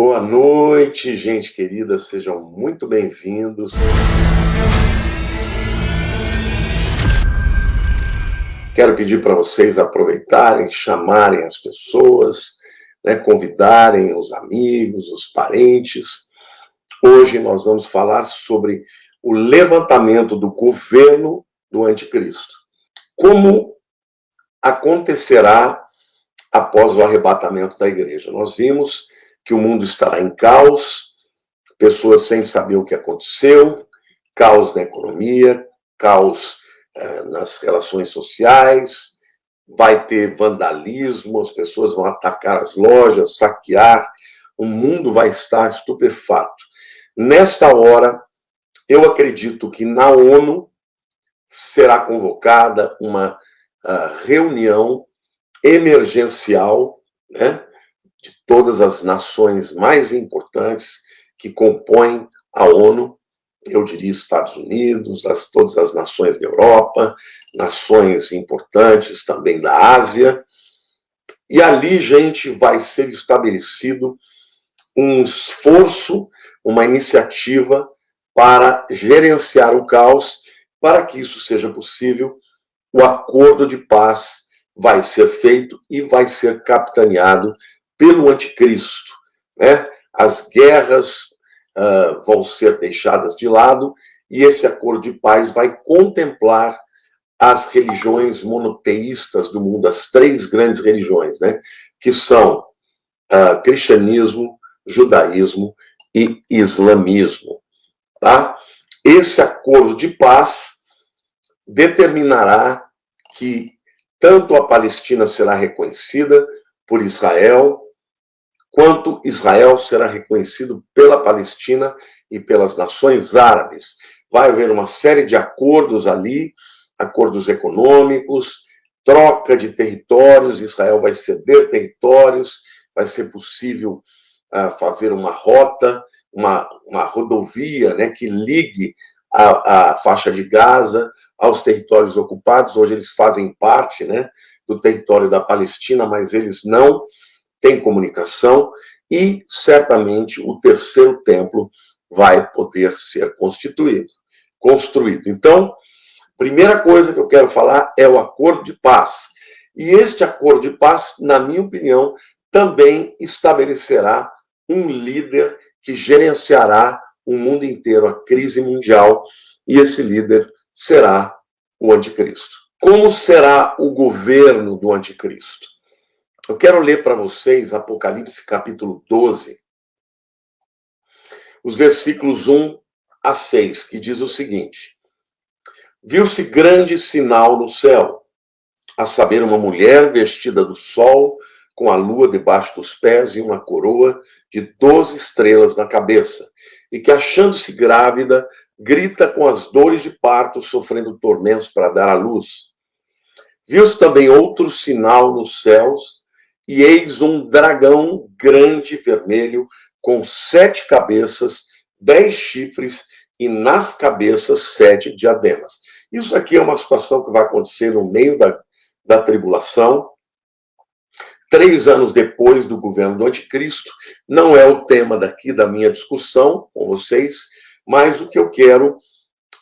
Boa noite, gente querida, sejam muito bem-vindos. Quero pedir para vocês aproveitarem, chamarem as pessoas, convidarem os amigos, os parentes. Hoje nós vamos falar sobre o levantamento do governo do anticristo. Como acontecerá após o arrebatamento da igreja? Nós vimos que o mundo estará em caos, pessoas sem saber o que aconteceu, caos na economia, caos nas relações sociais, vai ter vandalismo, as pessoas vão atacar as lojas, saquear, o mundo vai estar estupefato. Nesta hora, eu acredito que na ONU será convocada uma reunião emergencial, de todas as nações mais importantes que compõem a ONU, eu diria Estados Unidos, todas as nações da Europa, nações importantes também da Ásia, e ali, gente, vai ser estabelecido um esforço, uma iniciativa para gerenciar o caos. Para que isso seja possível, o acordo de paz vai ser feito e vai ser capitaneado pelo anticristo, As guerras vão ser deixadas de lado e esse acordo de paz vai contemplar as religiões monoteístas do mundo, as três grandes religiões, que são cristianismo, judaísmo e islamismo. Tá? Esse acordo de paz determinará que tanto a Palestina será reconhecida por Israel, quanto Israel será reconhecido pela Palestina e pelas nações árabes. Vai haver uma série de acordos ali, acordos econômicos, troca de territórios, Israel vai ceder territórios, vai ser possível fazer uma rota, uma rodovia, que ligue a faixa de Gaza aos territórios ocupados. Hoje eles fazem parte, do território da Palestina, mas eles não têm comunicação e, certamente, o terceiro templo vai poder ser construído. Então, primeira coisa que eu quero falar é o acordo de paz. E este acordo de paz, na minha opinião, também estabelecerá um líder que gerenciará o mundo inteiro, a crise mundial, e esse líder será o anticristo. Como será o governo do anticristo? Eu quero ler para vocês Apocalipse capítulo 12, os versículos 1 a 6, que diz o seguinte: Viu-se grande sinal no céu, a saber, uma mulher vestida do sol, com a lua debaixo dos pés e uma coroa de 12 estrelas na cabeça, e que, achando-se grávida, grita com as dores de parto, sofrendo tormentos para dar à luz. Viu-se também outro sinal nos céus, e eis um dragão grande vermelho, com 7 cabeças, 10 chifres, e nas cabeças 7 diademas. Isso aqui é uma situação que vai acontecer no meio da tribulação, 3 anos depois do governo do anticristo. Não é o tema daqui da minha discussão com vocês, mas o que eu quero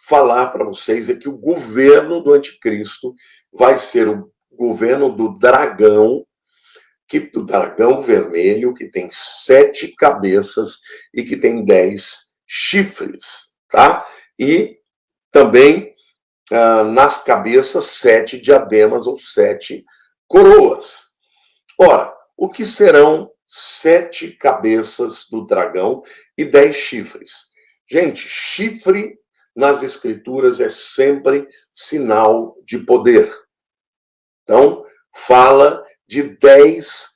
falar para vocês é que o governo do anticristo vai ser o governo do dragão vermelho, que tem 7 cabeças e que tem 10 chifres, tá? E também nas cabeças 7 diademas ou 7 coroas. Ora, o que serão 7 cabeças do dragão e 10 chifres? Gente, chifre nas escrituras é sempre sinal de poder. Então, fala de 10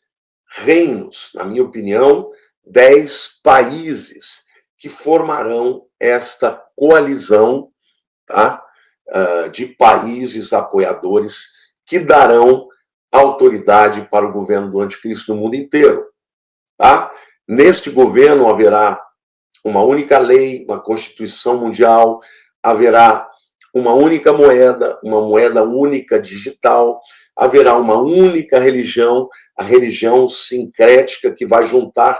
reinos, na minha opinião, 10 países que formarão esta coalizão, de países apoiadores que darão autoridade para o governo do anticristo no mundo inteiro. Neste governo haverá uma única lei, uma constituição mundial, haverá uma única moeda, uma moeda única digital, haverá uma única religião, a religião sincrética, que vai juntar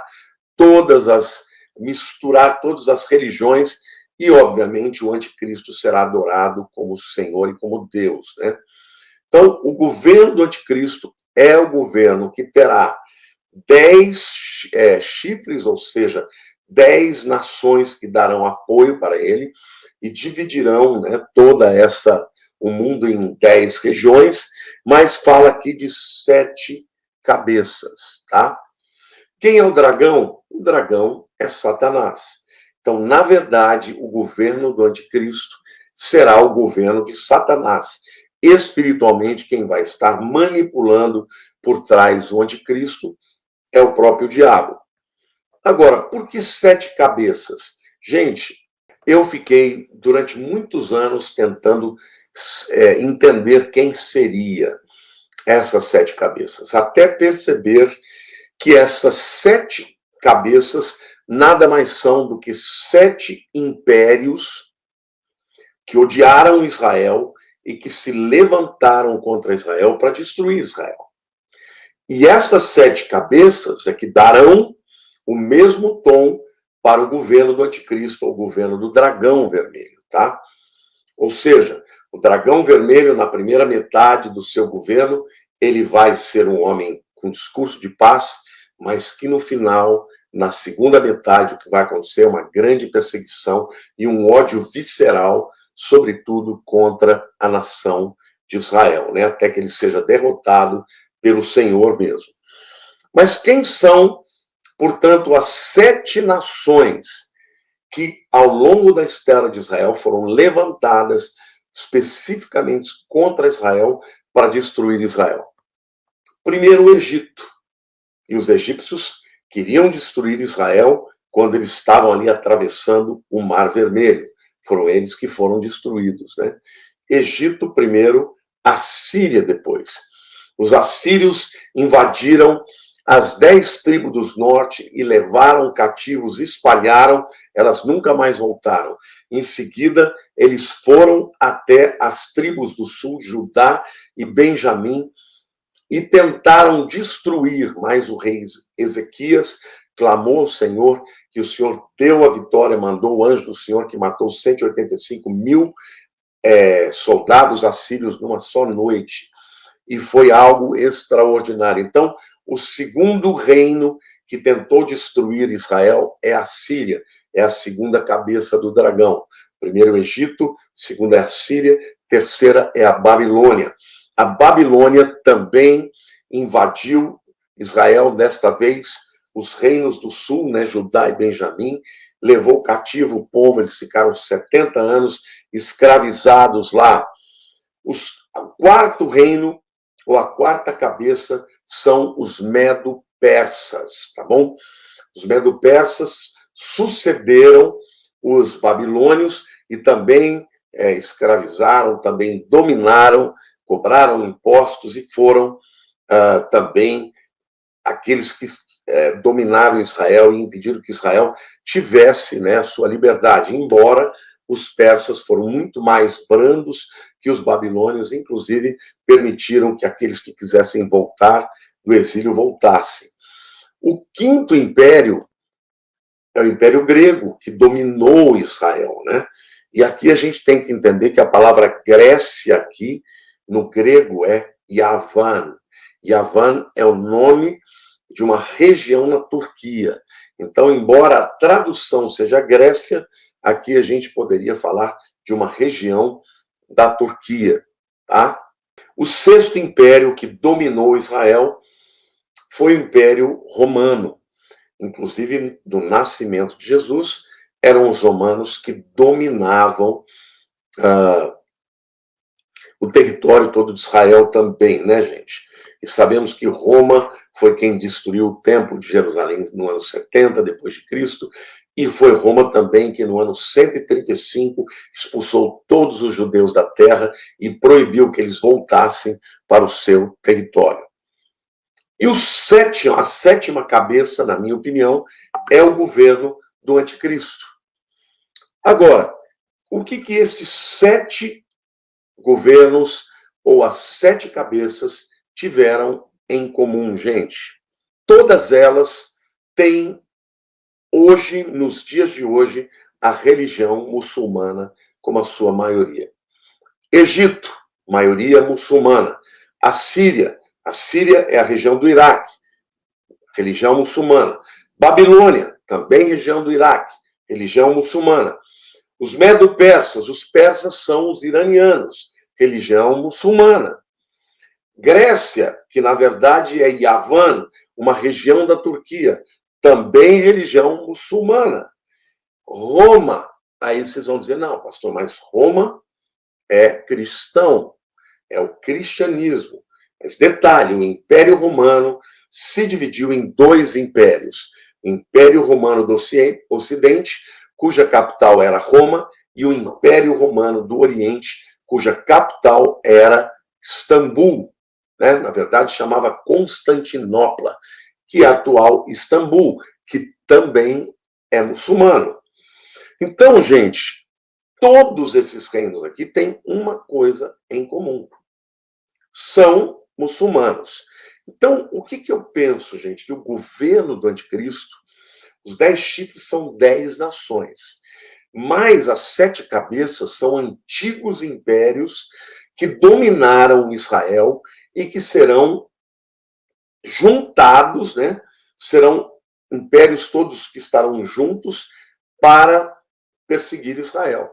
misturar todas as religiões e, obviamente, o anticristo será adorado como Senhor e como Deus, né? Então, o governo do anticristo é o governo que terá 10 chifres, ou seja, 10 nações que darão apoio para ele e dividirão, né, o mundo em 10 regiões, mas fala aqui de 7 cabeças, tá? Quem é o dragão? O dragão é Satanás. Então, na verdade, o governo do anticristo será o governo de Satanás. Espiritualmente, quem vai estar manipulando por trás do anticristo é o próprio diabo. Agora, por que 7 cabeças? Gente, eu fiquei durante muitos anos tentando entender quem seria essas 7 cabeças, até perceber que essas 7 cabeças nada mais são do que 7 impérios que odiaram Israel e que se levantaram contra Israel para destruir Israel. E estas 7 cabeças é que darão o mesmo tom para o governo do anticristo, ou o governo do dragão vermelho, tá? Ou seja, o dragão vermelho, na primeira metade do seu governo, ele vai ser um homem com discurso de paz, mas que no final, na segunda metade, o que vai acontecer é uma grande perseguição e um ódio visceral, sobretudo contra a nação de Israel, né? Até que ele seja derrotado pelo Senhor mesmo. Mas quem são, portanto, as 7 nações que, ao longo da história de Israel, foram levantadas especificamente contra Israel para destruir Israel? Primeiro, o Egito. E os egípcios queriam destruir Israel quando eles estavam ali atravessando o Mar Vermelho. Foram eles que foram destruídos, né? Egito primeiro, Assíria depois. Os assírios invadiram as 10 tribos do norte e levaram cativos, espalharam, elas nunca mais voltaram. Em seguida, eles foram até as tribos do sul, Judá e Benjamim, e tentaram destruir, mas o rei Ezequias clamou ao Senhor, que o Senhor deu a vitória, mandou o anjo do Senhor que matou 185 mil soldados assírios numa só noite. E foi algo extraordinário. Então, o segundo reino que tentou destruir Israel é a Síria, é a segunda cabeça do dragão. Primeiro o Egito, segunda é a Síria, terceira é a Babilônia. A Babilônia também invadiu Israel, desta vez os reinos do sul, né, Judá e Benjamim, levou cativo o povo, eles ficaram 70 anos escravizados lá. O quarto reino, ou a quarta cabeça, são os medo-persas, tá bom? Os medo-persas sucederam os babilônios e também escravizaram, também dominaram, cobraram impostos e foram também aqueles que dominaram Israel e impediram que Israel tivesse, né, sua liberdade, embora os persas foram muito mais brandos que os babilônios, inclusive permitiram que aqueles que quisessem voltar do exílio voltassem. O quinto império é o Império Grego, que dominou Israel, né? E aqui a gente tem que entender que a palavra Grécia aqui, no grego, é Yavan. Yavan é o nome de uma região na Turquia. Então, embora a tradução seja Grécia, aqui a gente poderia falar de uma região da Turquia, tá? O sexto império que dominou Israel foi o Império Romano. Inclusive, do nascimento de Jesus, eram os romanos que dominavam o território todo de Israel também, né, gente? E sabemos que Roma foi quem destruiu o Templo de Jerusalém no ano 70 depois de Cristo, e foi Roma também que no ano 135 expulsou todos os judeus da terra e proibiu que eles voltassem para o seu território. E a sétima cabeça, na minha opinião, é o governo do anticristo. Agora, o que estes 7 governos ou as 7 cabeças tiveram em comum, gente? Todas elas têm hoje, nos dias de hoje, a religião muçulmana como a sua maioria. Egito, maioria muçulmana. A Síria é a região do Iraque, religião muçulmana. Babilônia, também região do Iraque, religião muçulmana. Os medo-persas, os persas são os iranianos, religião muçulmana. Grécia, que na verdade é Yavan, uma região da Turquia, também religião muçulmana. Roma, aí vocês vão dizer, não, pastor, mas Roma é cristão, é o cristianismo. Mas detalhe, o Império Romano se dividiu em dois impérios. O Império Romano do Ocidente, cuja capital era Roma, e o Império Romano do Oriente, cuja capital era Istambul, né? Na verdade chamava Constantinopla, que é a atual Istambul, que também é muçulmano. Então, gente, todos esses reinos aqui têm uma coisa em comum. São muçulmanos. Então, o que eu penso, gente? Que o governo do anticristo, os 10 chifres são 10 nações. Mas as 7 cabeças são antigos impérios que dominaram Israel e que serão juntados, né? Serão impérios todos que estarão juntos para perseguir Israel.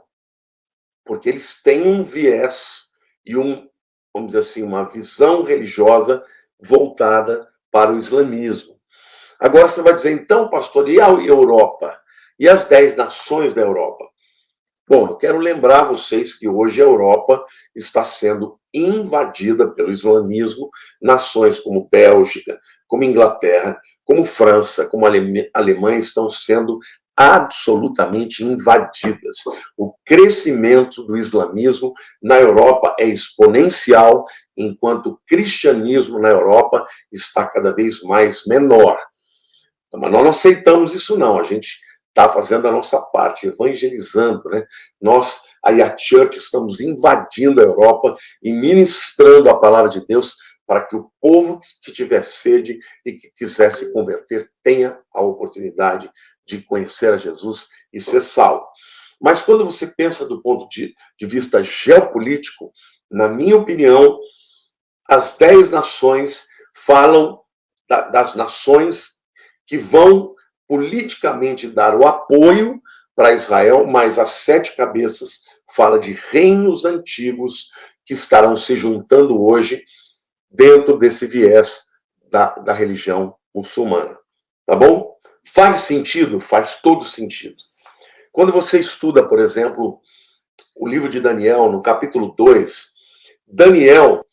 Porque eles têm um viés e vamos dizer assim, uma visão religiosa voltada para o islamismo. Agora você vai dizer, então, pastor, e a Europa? E as 10 nações da Europa? Bom, eu quero lembrar vocês que hoje a Europa está sendo invadida pelo islamismo. Nações como Bélgica, como Inglaterra, como França, como Alemanha estão sendo absolutamente invadidas. O crescimento do islamismo na Europa é exponencial, enquanto o cristianismo na Europa está cada vez mais menor. Mas nós não aceitamos isso, não. A gente está fazendo a nossa parte, evangelizando, né? Nós, aí a Church, estamos invadindo a Europa e ministrando a palavra de Deus para que o povo que tiver sede e que quiser se converter tenha a oportunidade de conhecer a Jesus e ser salvo. Mas quando você pensa do ponto de vista geopolítico, na minha opinião, as 10 nações falam das nações que vão politicamente dar o apoio para Israel, mas as 7 cabeças fala de reinos antigos que estarão se juntando hoje dentro desse viés da religião muçulmana. Tá bom? Faz sentido? Faz todo sentido. Quando você estuda, por exemplo, o livro de Daniel, no capítulo 2, Daniel,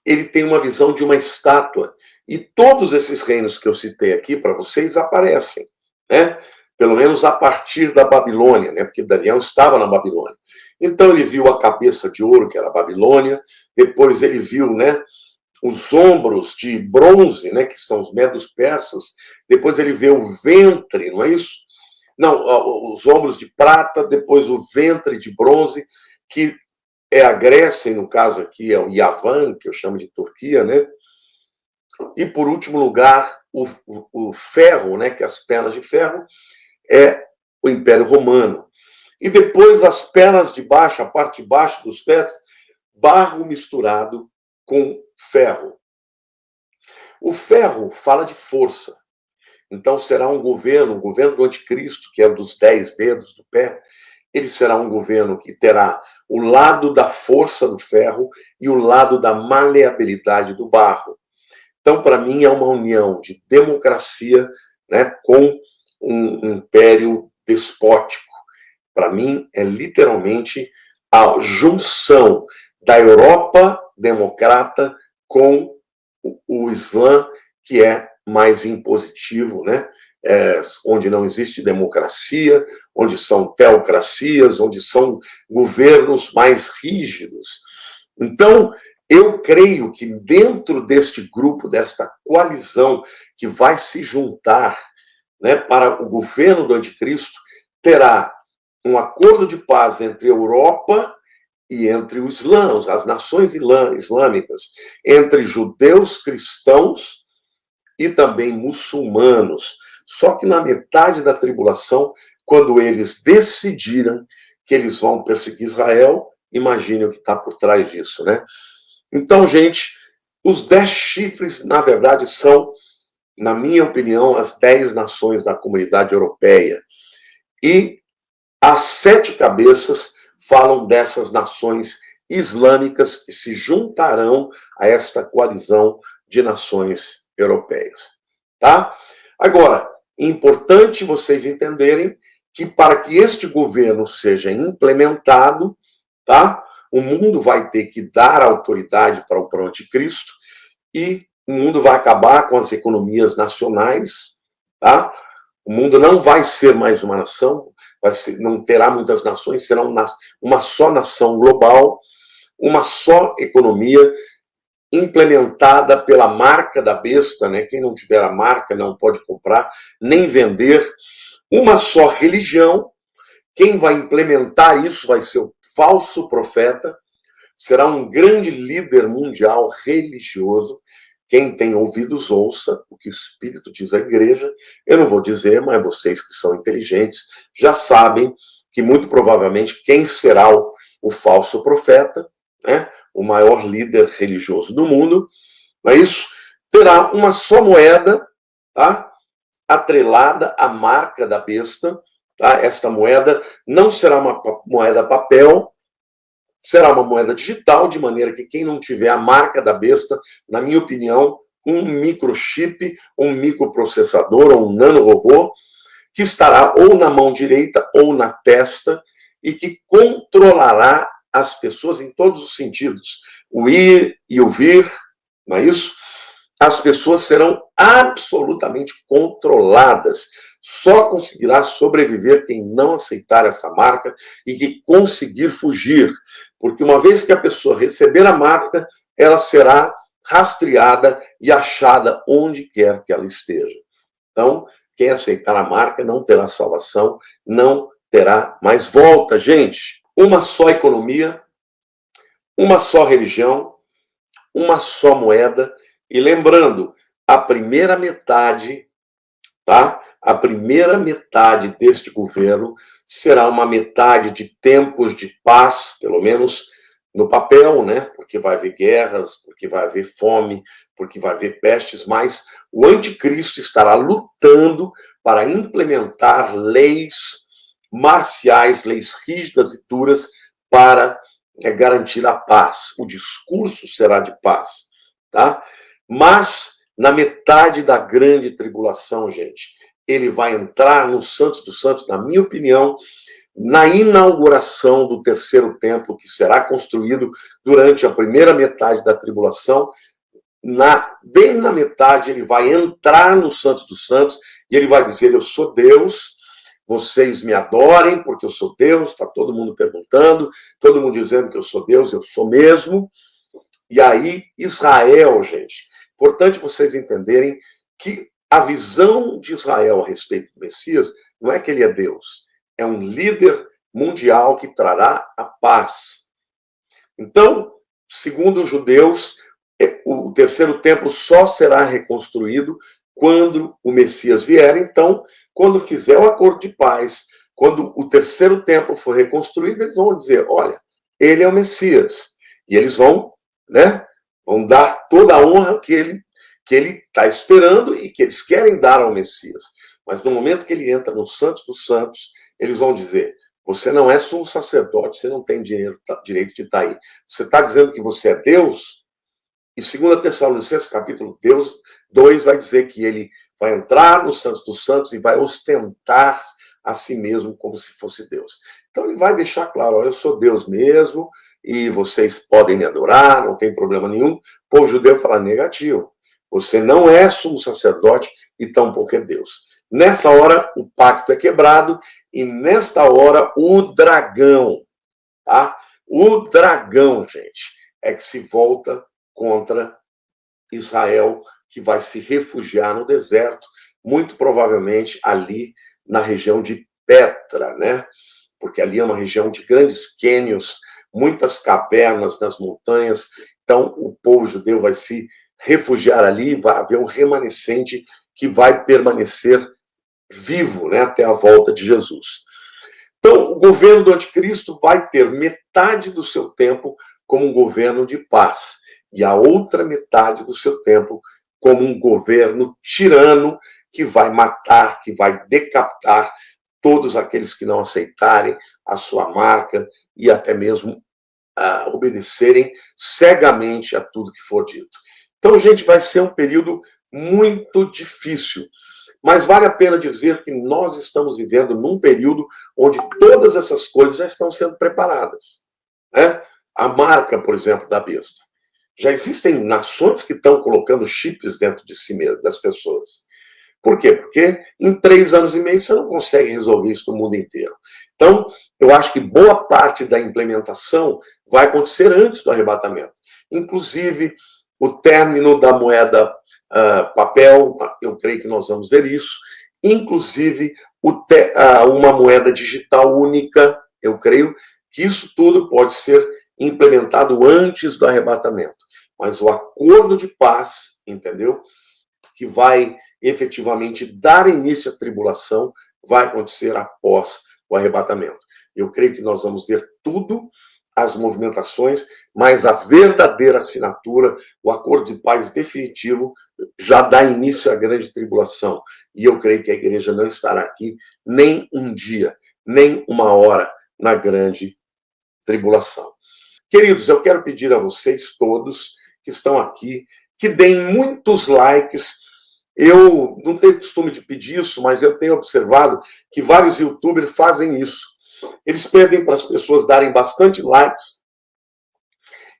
ele tem uma visão de uma estátua. E todos esses reinos que eu citei aqui para vocês aparecem, né? Pelo menos a partir da Babilônia, né? Porque Daniel estava na Babilônia. Então ele viu a cabeça de ouro, que era a Babilônia, depois ele viu, né, os ombros de bronze, né, que são os medos persas, depois ele vê o ventre, não é isso? Não, os ombros de prata, depois o ventre de bronze, que é a Grécia, e no caso aqui é o Yavan, que eu chamo de Turquia, né? E, por último lugar, o ferro, né, que é as pernas de ferro, é o Império Romano. E depois as pernas de baixo, a parte de baixo dos pés, barro misturado com ferro. O ferro fala de força. Então será um governo, o governo do anticristo, que é o dos 10 dedos do pé, ele será um governo que terá o lado da força do ferro e o lado da maleabilidade do barro. Então, para mim, é uma união de democracia, né, com um império despótico. Para mim, é literalmente a junção da Europa democrata com o Islã, que é mais impositivo, né? Onde não existe democracia, onde são teocracias, onde são governos mais rígidos. Então, eu creio que dentro deste grupo, desta coalizão que vai se juntar, né, para o governo do anticristo, terá um acordo de paz entre a Europa e entre os islãs, as nações islâmicas, entre judeus cristãos e também muçulmanos. só que na metade da tribulação, quando eles decidiram que eles vão perseguir Israel, imagine o que está por trás disso, né? Então, gente, os 10 chifres, na verdade, são, na minha opinião, as 10 nações da comunidade europeia. E as 7 cabeças falam dessas nações islâmicas que se juntarão a esta coalizão de nações europeias. Tá? Agora, importante vocês entenderem que para que este governo seja implementado, tá? O mundo vai ter que dar autoridade para o anticristo e o mundo vai acabar com as economias nacionais, tá? O mundo não vai ser mais uma nação, não terá muitas nações, será uma só nação global, uma só economia implementada pela marca da besta, né? Quem não tiver a marca não pode comprar nem vender, uma só religião. Quem vai implementar isso vai ser o falso profeta, será um grande líder mundial religioso. Quem tem ouvidos, ouça o que o Espírito diz à igreja. Eu não vou dizer, mas vocês que são inteligentes já sabem que muito provavelmente quem será o falso profeta, né? O maior líder religioso do mundo, não é isso? Terá uma só moeda, tá? Atrelada à marca da besta, tá? Esta moeda não será uma moeda papel, será uma moeda digital, de maneira que quem não tiver a marca da besta, na minha opinião, um microchip, um microprocessador ou um nanorobô, que estará ou na mão direita ou na testa e que controlará as pessoas em todos os sentidos. O ir e o vir, não é isso? As pessoas serão absolutamente controladas. Só conseguirá sobreviver quem não aceitar essa marca e que conseguir fugir. Porque uma vez que a pessoa receber a marca, ela será rastreada e achada onde quer que ela esteja. Então, quem aceitar a marca não terá salvação, não terá mais volta, gente. Uma só economia, uma só religião, uma só moeda. E lembrando, a primeira metade, tá? A primeira metade deste governo será uma metade de tempos de paz, pelo menos no papel, né? Porque vai haver guerras, porque vai haver fome, porque vai haver pestes, mas o anticristo estará lutando para implementar leis marciais, leis rígidas e duras para garantir a paz. O discurso será de paz, tá? Mas na metade da grande tribulação, gente, ele vai entrar no Santos dos Santos, na minha opinião, na inauguração do terceiro templo, que será construído durante a primeira metade da tribulação. Bem na metade, ele vai entrar no Santos dos Santos e ele vai dizer: eu sou Deus, vocês me adorem porque eu sou Deus. Está todo mundo perguntando, todo mundo dizendo que eu sou Deus, eu sou mesmo. E aí, Israel, gente, importante vocês entenderem que a visão de Israel a respeito do Messias não é que ele é Deus, é um líder mundial que trará a paz. Então, segundo os judeus, o terceiro templo só será reconstruído quando o Messias vier. Então, quando fizer o acordo de paz, quando o terceiro templo for reconstruído, eles vão dizer: olha, ele é o Messias. E eles vão, né, vão dar toda a honra que ele está esperando e que eles querem dar ao Messias. Mas no momento que ele entra no Santos dos Santos, eles vão dizer: você não é sumo sacerdote, você não tem direito de estar aí. Você está dizendo que você é Deus? E 2 Tessalonicenses, capítulo 2, vai dizer que ele vai entrar no Santos dos Santos e vai ostentar a si mesmo como se fosse Deus. Então ele vai deixar claro: ó, eu sou Deus mesmo e vocês podem me adorar, não tem problema nenhum. O povo judeu fala: negativo. Você não é sumo sacerdote e tampouco é Deus. Nessa hora, o pacto é quebrado e nesta hora, o dragão, tá? O dragão, gente, é que se volta contra Israel, que vai se refugiar no deserto, muito provavelmente ali na região de Petra, né? Porque ali é uma região de grandes cânions, muitas cavernas nas montanhas. Então, o povo judeu vai se refugiar ali, vai haver um remanescente que vai permanecer vivo, né, até a volta de Jesus. Então, o governo do anticristo vai ter metade do seu tempo como um governo de paz e a outra metade do seu tempo como um governo tirano que vai matar, que vai decapitar todos aqueles que não aceitarem a sua marca e até mesmo obedecerem cegamente a tudo que for dito. Então, gente, vai ser um período muito difícil. Mas vale a pena dizer que nós estamos vivendo num período onde todas essas coisas já estão sendo preparadas, né? A marca, por exemplo, da besta. Já existem nações que estão colocando chips dentro de si mesmo, das pessoas. Por quê? Porque em 3 anos e meio você não consegue resolver isso no mundo inteiro. Então, eu acho que boa parte da implementação vai acontecer antes do arrebatamento. Inclusive, o término da moeda papel, eu creio que nós vamos ver isso. Inclusive, uma moeda digital única, eu creio que isso tudo pode ser implementado antes do arrebatamento. Mas o acordo de paz, entendeu? Que vai efetivamente dar início à tribulação, vai acontecer após o arrebatamento. Eu creio que nós vamos ver tudo, as movimentações, mas a verdadeira assinatura, o acordo de paz definitivo, já dá início à grande tribulação. E eu creio que a igreja não estará aqui nem um dia, nem uma hora na grande tribulação. Queridos, eu quero pedir a vocês todos que estão aqui, que deem muitos likes. Eu não tenho costume de pedir isso, mas eu tenho observado que vários youtubers fazem isso. Eles pedem para as pessoas darem bastante likes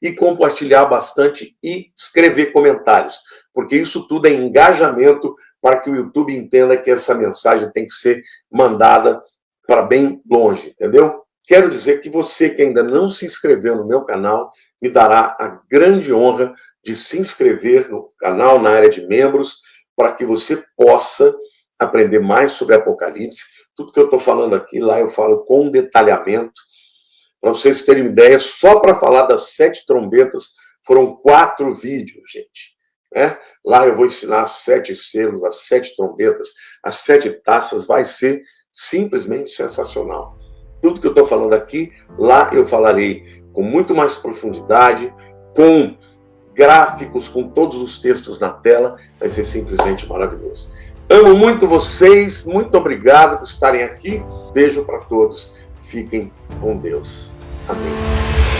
e compartilhar bastante e escrever comentários, porque isso tudo é engajamento para que o YouTube entenda que essa mensagem tem que ser mandada para bem longe, entendeu? Quero dizer que você que ainda não se inscreveu no meu canal, me dará a grande honra de se inscrever no canal, na área de membros, para que você possa aprender mais sobre Apocalipse. Tudo que eu estou falando aqui, lá eu falo com detalhamento. Para vocês terem uma ideia, só para falar das 7 trombetas, foram 4 vídeos, gente. Né? Lá eu vou ensinar as 7 selos, as 7 trombetas, as 7 taças, vai ser simplesmente sensacional. Tudo que eu estou falando aqui, lá eu falarei com muito mais profundidade, com gráficos, com todos os textos na tela, vai ser simplesmente maravilhoso. Amo muito vocês, muito obrigado por estarem aqui. Beijo para todos, fiquem com Deus. Amém.